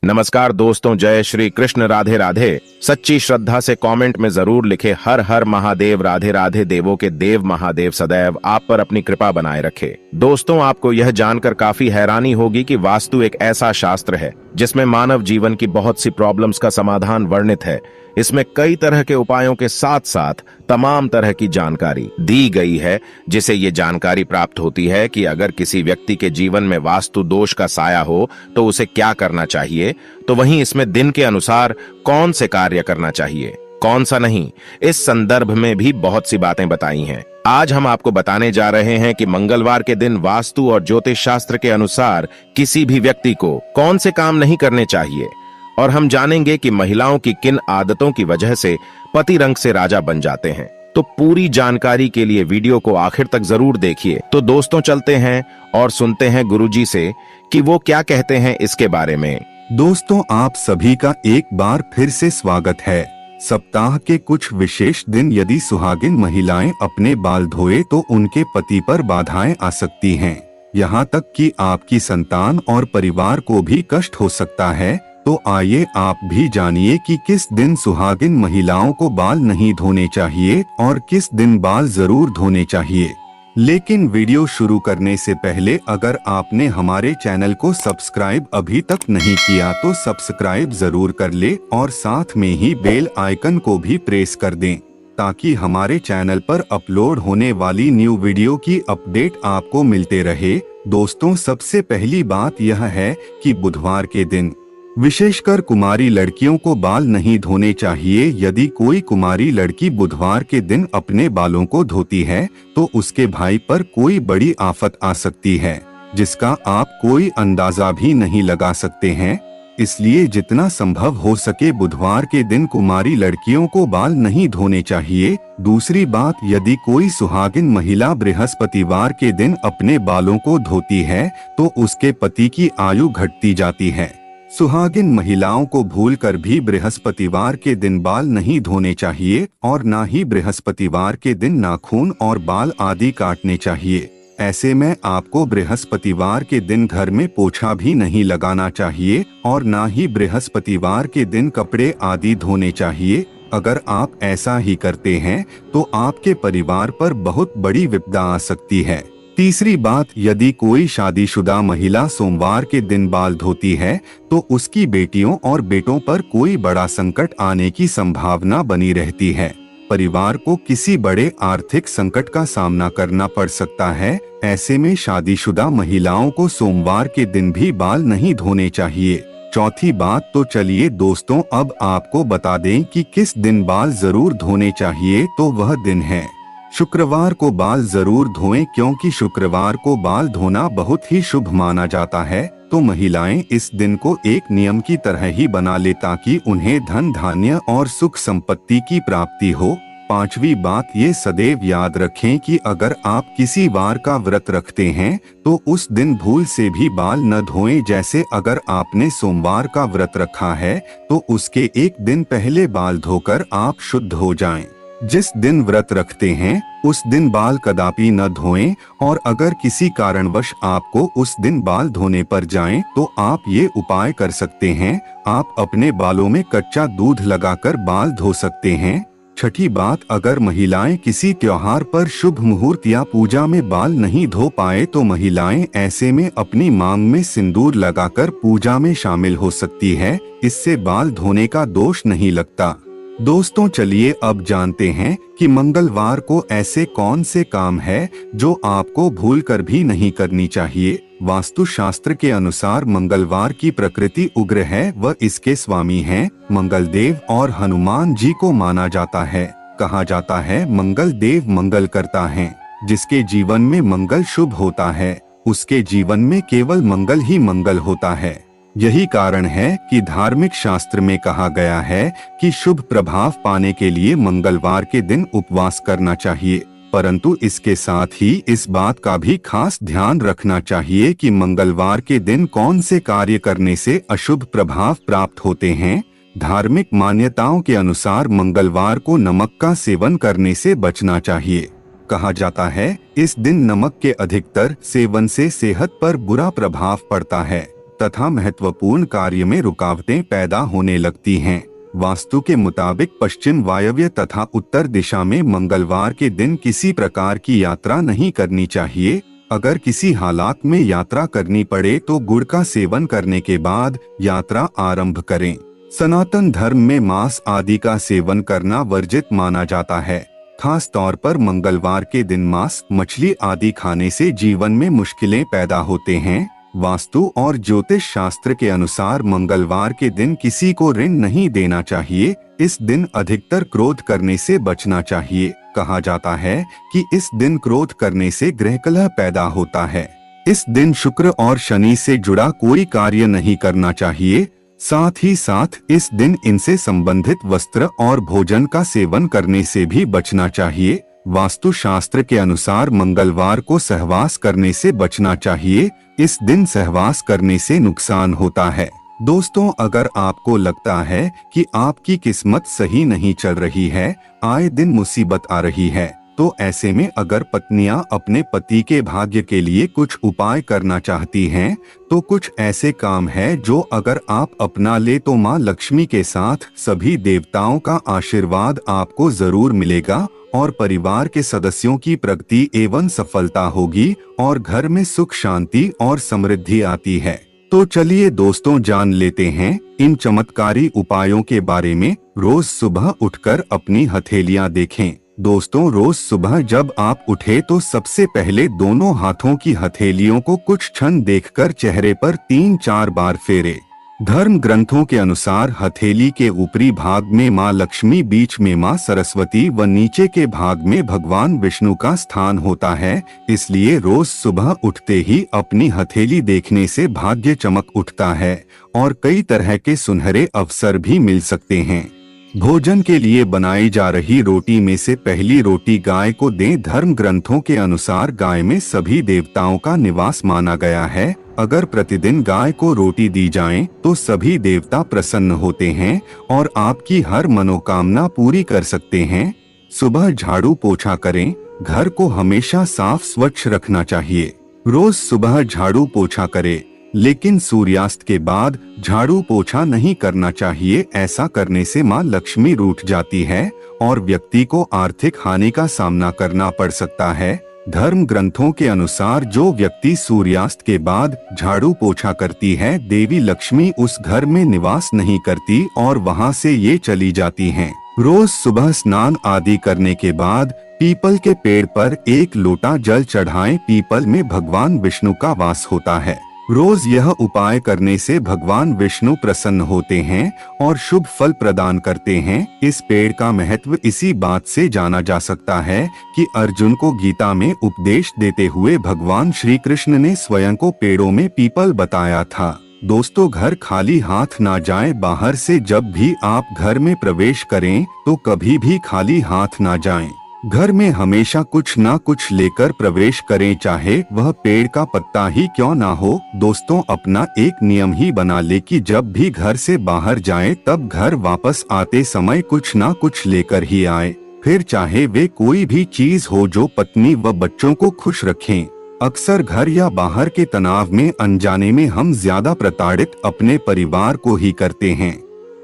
नमस्कार दोस्तों, जय श्री कृष्ण, राधे राधे। सच्ची श्रद्धा से कमेंट में जरूर लिखे हर हर महादेव, राधे राधे। देवों के देव महादेव सदैव आप पर अपनी कृपा बनाए रखे। दोस्तों, आपको यह जानकर काफी हैरानी होगी कि वास्तु एक ऐसा शास्त्र है जिसमें मानव जीवन की बहुत सी प्रॉब्लम्स का समाधान वर्णित है। इसमें कई तरह के उपायों के साथ साथ तमाम तरह की जानकारी दी गई है, जिसे ये जानकारी प्राप्त होती है कि अगर किसी व्यक्ति के जीवन में वास्तु दोष का साया हो तो उसे क्या करना चाहिए, तो वहीं इसमें दिन के अनुसार कौन से कार्य करना चाहिए, कौन सा नहीं। इस संदर्भ में भी बहुत सी बातें बताई हैं। आज हम आपको बताने जा रहे हैं कि मंगलवार के दिन वास्तु और ज्योतिष शास्त्र के अनुसार किसी भी व्यक्ति को कौन से काम नहीं करने चाहिए, और हम जानेंगे कि महिलाओं की किन आदतों की वजह से पति रंग से राजा बन जाते हैं। तो पूरी जानकारी के लिए वीडियो को आखिर तक जरूर देखिए। तो दोस्तों, चलते हैं और सुनते हैं गुरुजी से कि वो क्या कहते हैं इसके बारे में। दोस्तों, आप सभी का एक बार फिर से स्वागत है। सप्ताह के कुछ विशेष दिन यदि सुहागिन महिलाएं अपने बाल धोए तो उनके पति पर बाधाएं आ सकती हैं। यहाँ तक कि आपकी संतान और परिवार को भी कष्ट हो सकता है। तो आइए आप भी जानिए कि किस दिन सुहागिन महिलाओं को बाल नहीं धोने चाहिए और किस दिन बाल जरूर धोने चाहिए। लेकिन वीडियो शुरू करने से पहले अगर आपने हमारे चैनल को सब्सक्राइब अभी तक नहीं किया तो सब्सक्राइब जरूर कर ले और साथ में ही बेल आइकन को भी प्रेस कर दें, ताकि हमारे चैनल पर अपलोड होने वाली न्यू वीडियो की अपडेट आपको मिलते रहे। दोस्तों, सबसे पहली बात यह है कि बुधवार के दिन विशेषकर कुमारी लड़कियों को बाल नहीं धोने चाहिए। यदि कोई कुमारी लड़की बुधवार के दिन अपने बालों को धोती है तो उसके भाई पर कोई बड़ी आफत आ सकती है, जिसका आप कोई अंदाजा भी नहीं लगा सकते हैं। इसलिए जितना संभव हो सके बुधवार के दिन कुमारी लड़कियों को बाल नहीं धोने चाहिए। दूसरी बात, यदि कोई सुहागिन महिला बृहस्पतिवार के दिन अपने बालों को धोती है तो उसके पति की आयु घटती जाती है। सुहागिन महिलाओं को भूलकर भी बृहस्पतिवार के दिन बाल नहीं धोने चाहिए और ना ही बृहस्पतिवार के दिन नाखून और बाल आदि काटने चाहिए। ऐसे में आपको बृहस्पतिवार के दिन घर में पोछा भी नहीं लगाना चाहिए और ना ही बृहस्पतिवार के दिन कपड़े आदि धोने चाहिए। अगर आप ऐसा ही करते हैं तो आपके परिवार पर बहुत बड़ी विपदा आ सकती है। तीसरी बात, यदि कोई शादीशुदा महिला सोमवार के दिन बाल धोती है तो उसकी बेटियों और बेटों पर कोई बड़ा संकट आने की संभावना बनी रहती है। परिवार को किसी बड़े आर्थिक संकट का सामना करना पड़ सकता है। ऐसे में शादीशुदा महिलाओं को सोमवार के दिन भी बाल नहीं धोने चाहिए। चौथी बात, तो चलिए दोस्तों अब आपको बता दें कि किस दिन बाल जरूर धोने चाहिए। तो वह दिन है शुक्रवार को बाल जरूर धोएं, क्योंकि शुक्रवार को बाल धोना बहुत ही शुभ माना जाता है। तो महिलाएं इस दिन को एक नियम की तरह ही बना ले ताकि उन्हें धन धान्य और सुख संपत्ति की प्राप्ति हो। पांचवी बात, ये सदैव याद रखें कि अगर आप किसी वार का व्रत रखते हैं तो उस दिन भूल से भी बाल न धोएं। जैसे अगर आपने सोमवार का व्रत रखा है तो उसके एक दिन पहले बाल धोकर आप शुद्ध हो जाएं। जिस दिन व्रत रखते हैं उस दिन बाल कदापि न धोएं, और अगर किसी कारणवश आपको उस दिन बाल धोने पर जाएं तो आप ये उपाय कर सकते हैं। आप अपने बालों में कच्चा दूध लगाकर बाल धो सकते हैं। छठी बात, अगर महिलाएं किसी त्योहार पर शुभ मुहूर्त या पूजा में बाल नहीं धो पाए तो महिलाएं ऐसे में अपनी मांग में सिंदूर लगाकर पूजा में शामिल हो सकती है। इससे बाल धोने का दोष नहीं लगता। दोस्तों, चलिए अब जानते हैं कि मंगलवार को ऐसे कौन से काम है जो आपको भूलकर भी नहीं करनी चाहिए। वास्तु शास्त्र के अनुसार मंगलवार की प्रकृति उग्र है, वह इसके स्वामी हैं। मंगल देव और हनुमान जी को माना जाता है। कहा जाता है मंगल देव मंगल करता है। जिसके जीवन में मंगल शुभ होता है उसके जीवन में केवल मंगल ही मंगल होता है। यही कारण है कि धार्मिक शास्त्र में कहा गया है कि शुभ प्रभाव पाने के लिए मंगलवार के दिन उपवास करना चाहिए। परंतु इसके साथ ही इस बात का भी खास ध्यान रखना चाहिए कि मंगलवार के दिन कौन से कार्य करने से अशुभ प्रभाव प्राप्त होते हैं। धार्मिक मान्यताओं के अनुसार मंगलवार को नमक का सेवन करने से बचना चाहिए। कहा जाता है इस दिन नमक के अधिकतर सेवन से सेहत पर बुरा प्रभाव पड़ता है। तथा महत्वपूर्ण कार्य में रुकावटें पैदा होने लगती हैं। वास्तु के मुताबिक पश्चिम वायव्य तथा उत्तर दिशा में मंगलवार के दिन किसी प्रकार की यात्रा नहीं करनी चाहिए। अगर किसी हालात में यात्रा करनी पड़े तो गुड़ का सेवन करने के बाद यात्रा आरंभ करें। सनातन धर्म में मांस आदि का सेवन करना वर्जित माना जाता है। खास तौर पर मंगलवार के दिन मांस, मछली आदि खाने से जीवन में मुश्किलें पैदा होते हैं। वास्तु और ज्योतिष शास्त्र के अनुसार मंगलवार के दिन किसी को ऋण नहीं देना चाहिए। इस दिन अधिकतर क्रोध करने से बचना चाहिए। कहा जाता है कि इस दिन क्रोध करने से गृह कलह पैदा होता है। इस दिन शुक्र और शनि से जुड़ा कोई कार्य नहीं करना चाहिए। साथ ही साथ इस दिन इनसे संबंधित वस्त्र और भोजन का सेवन करने से भी बचना चाहिए। वास्तु शास्त्र के अनुसार मंगलवार को सहवास करने से बचना चाहिए। इस दिन सहवास करने से नुकसान होता है। दोस्तों, अगर आपको लगता है कि आपकी किस्मत सही नहीं चल रही है, आए दिन मुसीबत आ रही है, तो ऐसे में अगर पत्नियां अपने पति के भाग्य के लिए कुछ उपाय करना चाहती हैं, तो कुछ ऐसे काम है जो अगर आप अपना ले तो मां लक्ष्मी के साथ सभी देवताओं का आशीर्वाद आपको जरूर मिलेगा और परिवार के सदस्यों की प्रगति एवं सफलता होगी और घर में सुख, शांति और समृद्धि आती है। तो चलिए दोस्तों, जान लेते हैं इन चमत्कारी उपायों के बारे में। रोज सुबह उठकर अपनी हथेलियां देखें। दोस्तों, रोज सुबह जब आप उठे तो सबसे पहले दोनों हाथों की हथेलियों को कुछ क्षण देखकर चेहरे पर 3-4 बार फेरे। धर्म ग्रंथों के अनुसार हथेली के ऊपरी भाग में मां लक्ष्मी, बीच में मां सरस्वती व नीचे के भाग में भगवान विष्णु का स्थान होता है। इसलिए रोज सुबह उठते ही अपनी हथेली देखने से भाग्य चमक उठता है और कई तरह के सुनहरे अवसर भी मिल सकते हैं। भोजन के लिए बनाई जा रही रोटी में से पहली रोटी गाय को दें। धर्म ग्रंथों के अनुसार गाय में सभी देवताओं का निवास माना गया है। अगर प्रतिदिन गाय को रोटी दी जाए तो सभी देवता प्रसन्न होते हैं और आपकी हर मनोकामना पूरी कर सकते हैं। सुबह झाड़ू पोछा करें। घर को हमेशा साफ स्वच्छ रखना चाहिए। रोज सुबह झाड़ू पोछा करें, लेकिन सूर्यास्त के बाद झाड़ू पोछा नहीं करना चाहिए। ऐसा करने से मां लक्ष्मी रूठ जाती है और व्यक्ति को आर्थिक हानि का सामना करना पड़ सकता है। धर्म ग्रंथों के अनुसार जो व्यक्ति सूर्यास्त के बाद झाड़ू पोछा करती है, देवी लक्ष्मी उस घर में निवास नहीं करती और वहां से ये चली जाती हैं। रोज सुबह स्नान आदि करने के बाद पीपल के पेड़ पर 1 लोटा जल चढ़ाएं। पीपल में भगवान विष्णु का वास होता है। रोज यह उपाय करने से भगवान विष्णु प्रसन्न होते हैं और शुभ फल प्रदान करते हैं। इस पेड़ का महत्व इसी बात से जाना जा सकता है कि अर्जुन को गीता में उपदेश देते हुए भगवान श्री कृष्ण ने स्वयं को पेड़ों में पीपल बताया था। दोस्तों, घर खाली हाथ ना जाएं। बाहर से जब भी आप घर में प्रवेश करें तो कभी भी खाली हाथ ना जाएं। घर में हमेशा कुछ ना कुछ लेकर प्रवेश करें, चाहे वह पेड़ का पत्ता ही क्यों ना हो। दोस्तों, अपना एक नियम ही बना ले कि जब भी घर से बाहर जाएं तब घर वापस आते समय कुछ ना कुछ लेकर ही आए, फिर चाहे वे कोई भी चीज हो जो पत्नी व बच्चों को खुश रखें। अक्सर घर या बाहर के तनाव में अनजाने में हम ज्यादा प्रताड़ित अपने परिवार को ही करते हैं,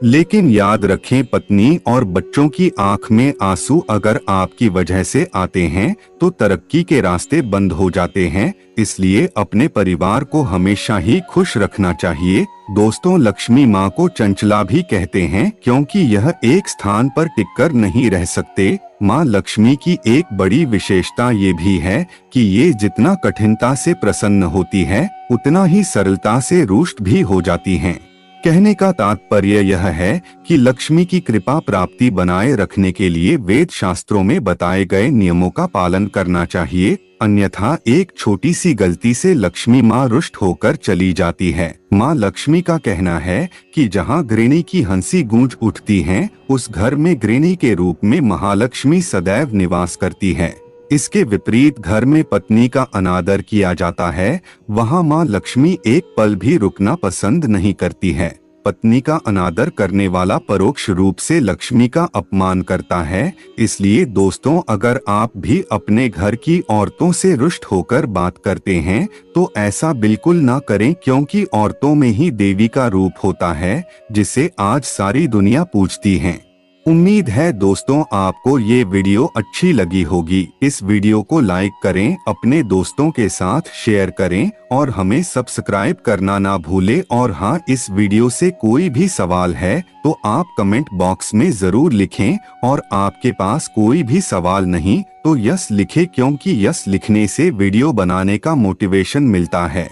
लेकिन याद रखें, पत्नी और बच्चों की आंख में आंसू अगर आपकी वजह से आते हैं तो तरक्की के रास्ते बंद हो जाते हैं। इसलिए अपने परिवार को हमेशा ही खुश रखना चाहिए। दोस्तों, लक्ष्मी माँ को चंचला भी कहते हैं क्योंकि यह एक स्थान पर टिककर नहीं रह सकते। माँ लक्ष्मी की एक बड़ी विशेषता ये भी है कि ये जितना कठिनता से प्रसन्न होती है उतना ही सरलता से रुष्ट भी हो जाती हैं। कहने का तात्पर्य यह है कि लक्ष्मी की कृपा प्राप्ति बनाए रखने के लिए वेद शास्त्रों में बताए गए नियमों का पालन करना चाहिए, अन्यथा एक छोटी सी गलती से लक्ष्मी माँ रुष्ट होकर चली जाती है। माँ लक्ष्मी का कहना है कि जहाँ गृहिणी की हंसी गूंज उठती है, उस घर में गृहिणी के रूप में महालक्ष्मी सदैव निवास करती है। इसके विपरीत घर में पत्नी का अनादर किया जाता है, वहाँ माँ लक्ष्मी एक पल भी रुकना पसंद नहीं करती है। पत्नी का अनादर करने वाला परोक्ष रूप से लक्ष्मी का अपमान करता है। इसलिए दोस्तों, अगर आप भी अपने घर की औरतों से रुष्ट होकर बात करते हैं तो ऐसा बिल्कुल ना करें, क्योंकि औरतों में ही देवी का रूप होता है जिसे आज सारी दुनिया पूजती है। उम्मीद है दोस्तों आपको ये वीडियो अच्छी लगी होगी। इस वीडियो को लाइक करें, अपने दोस्तों के साथ शेयर करें और हमें सब्सक्राइब करना ना भूलें। और हाँ, इस वीडियो से कोई भी सवाल है तो आप कमेंट बॉक्स में जरूर लिखें, और आपके पास कोई भी सवाल नहीं तो यस लिखें, क्योंकि यस लिखने से वीडियो बनाने का मोटिवेशन मिलता है।